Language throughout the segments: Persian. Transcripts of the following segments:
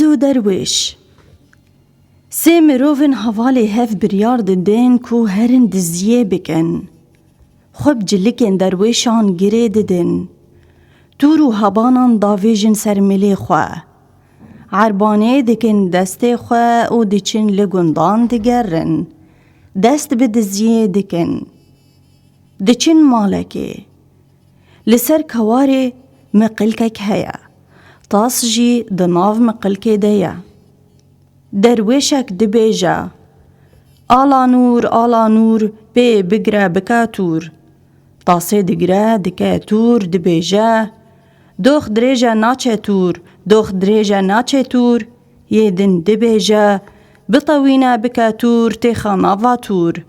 و درویش. سه مروفن حوالی هف بریار دن کو هرن دزیه بکن. خوب جلکن درویشان گره ددن. تور و هبانان داویجن سرملی خواه. عربانه دکن دست خواه او دچن لگندان دگرن. دست به دزیه دکن. دچن مالکه. لسر کواره مقلکک هیا. تاس جی دناو مقلکه دیا. درویشک دبیجا. آلا نور بی بگره بکاتور. تاسه دگره دکاتور دبیجا. دوخ دریجا ناچه تور. یه دن دبیجا. بطوینا بکاتور تیخانا واتور.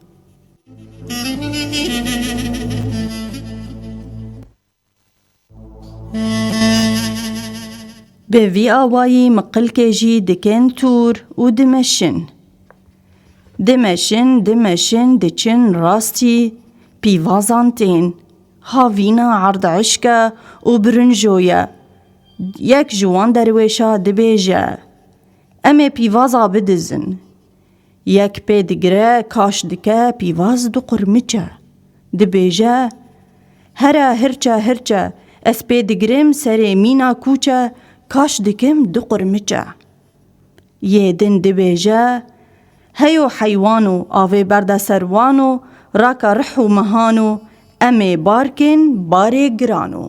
به وی آوایی مقلکه جی دکن تور و دمشن دچن راستی پیوازان تین هاوینا عرض عشقه و برنجویا یک جوان درویشا دبیجه امه پیوازا بدزن یک پی دگره کاش دکه پیواز دو قرمچه دبیجه هرچه اس پی دگرم سر مینا کوچه کاش دکم دو قرمچه یه دن دبیجه هیو حیوانو آوه برده سروانو راکا رحو مهانو امه بارکن باره گرانو.